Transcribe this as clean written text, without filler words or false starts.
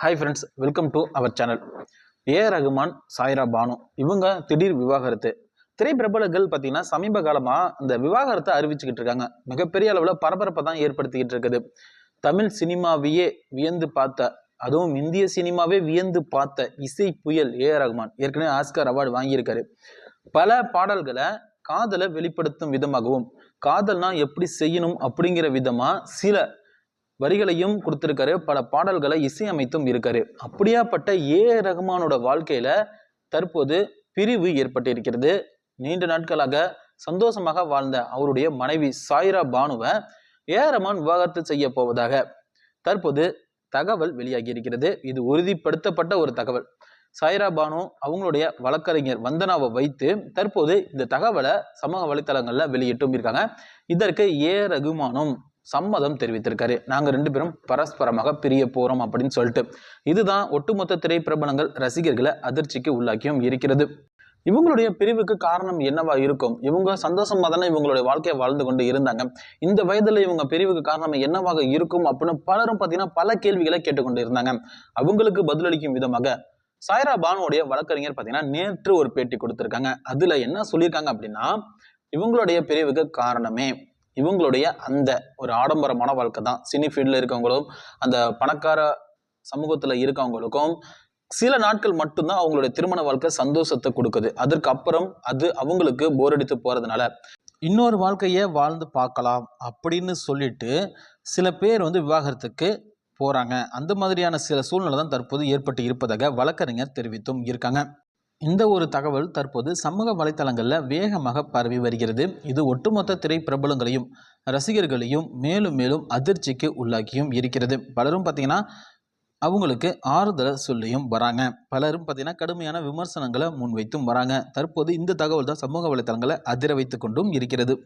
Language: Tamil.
Hi friends, welcome to our channel. Rahman, Saira Banu இவங்க திடீர் விவாகரத்து. திரைப்பிரபலங்கள் பார்த்தீங்கன்னா சமீப காலமாக அந்த விவாகரத்தை அறிவிச்சுக்கிட்டு இருக்காங்க. மிகப்பெரிய அளவில் பரபரப்பை தான் ஏற்படுத்திக்கிட்டு இருக்குது. தமிழ் சினிமாவையே வியந்து பார்த்த, அதுவும் இந்திய சினிமாவே வியந்து பார்த்த இசை புயல் ரகுமான் ஏற்கனவே ஆஸ்கர் அவார்டு வாங்கியிருக்காரு. பல பாடல்களை காதலை வெளிப்படுத்தும் விதமாகவும், காதல்னா எப்படி செய்யணும் அப்படிங்கிற விதமா சில வரிகளையும் கொடுத்திருக்காரு. பல பாடல்களை இசையமைத்தும் இருக்காரு. அப்படியாப்பட்ட ரகுமானோட வாழ்க்கையில தற்போது பிரிவு ஏற்பட்டிருக்கிறது. நீண்ட நாட்களாக சந்தோஷமாக வாழ்ந்த அவருடைய மனைவி சாய்ரா பானுவை ரகுமான் விவாகரத்து செய்ய போவதாக தற்போது தகவல் வெளியாகி இருக்கிறது. இது உறுதிப்படுத்தப்பட்ட ஒரு தகவல். சாய்ரா பானு அவங்களுடைய வழக்கறிஞர் வந்தனாவை வைத்து தற்போது இந்த தகவலை சமூக வலைத்தளங்கள்ல வெளியிட்டும் இருக்காங்க. இதற்கு ரகுமானும் சம்மதம் தெரிவித்திருக்காரு. நாங்க 2 பேரும் பரஸ்பரமாக பிரிய போறோம் அப்படின்னு சொல்லிட்டு. இதுதான் ஒட்டுமொத்த திரைப்பிரபலங்கள் ரசிகர்களை அதிர்ச்சிக்கு உள்ளாக்கியும் இருக்கிறது. இவங்களுடைய பிரிவுக்கு காரணம் என்னவா இருக்கும்? இவங்க சந்தோஷமா தானே இவங்களுடைய வாழ்க்கையை வாழ்ந்து கொண்டு இருந்தாங்க. இந்த வயதுல இவங்க பிரிவுக்கு காரணம் என்னவாக இருக்கும் அப்படின்னு பலரும் பார்த்தீங்கன்னா பல கேள்விகளை கேட்டுக்கொண்டு இருந்தாங்க. அவங்களுக்கு பதிலளிக்கும் விதமாக சாய்ரா பானுடைய வழக்கறிஞர் பார்த்தீங்கன்னா நேற்று ஒரு பேட்டி கொடுத்திருக்காங்க. அதுல என்ன சொல்லியிருக்காங்க அப்படின்னா, இவங்களுடைய பிரிவுக்கு காரணமே இவங்களுடைய அந்த ஒரு ஆடம்பரமான வாழ்க்கை தான். சினி ஃபீல்டில் இருக்கவங்களும் அந்த பணக்கார சமூகத்தில் இருக்கவங்களுக்கும் சில நாட்கள் மட்டும்தான் அவங்களுடைய திருமண வாழ்க்கை சந்தோஷத்தை கொடுக்குது. அதற்கு அப்புறம் அது அவங்களுக்கு போர் அடித்து போறதுனால இன்னொரு வாழ்க்கையை வாழ்ந்து பார்க்கலாம் அப்படின்னு சொல்லிட்டு சில பேர் விவாகரத்துக்கு போறாங்க. அந்த மாதிரியான சில சூழ்நிலை தான் தற்போது ஏற்பட்டு இருப்பதாக வழக்கறிஞர் தெரிவித்தும் இருக்காங்க. இந்த ஒரு தகவல் தற்போது சமூக வலைத்தளங்களில் வேகமாக பரவி வருகிறது. இது ஒட்டுமொத்த திரைப்பிரபலங்களையும் ரசிகர்களையும் மேலும் மேலும் அதிர்ச்சிக்கு உள்ளாக்கியும் இருக்கிறது. பலரும் பார்த்தீங்கன்னா அவங்களுக்கு ஆறுதலை சொல்லியும் வராங்க. பலரும் பார்த்தீங்கன்னா கடுமையான விமர்சனங்களை முன்வைத்தும் வராங்க. தற்போது இந்த தகவல் தான் சமூக வலைத்தளங்களை அதிர வைத்து கொண்டும் இருக்கிறது.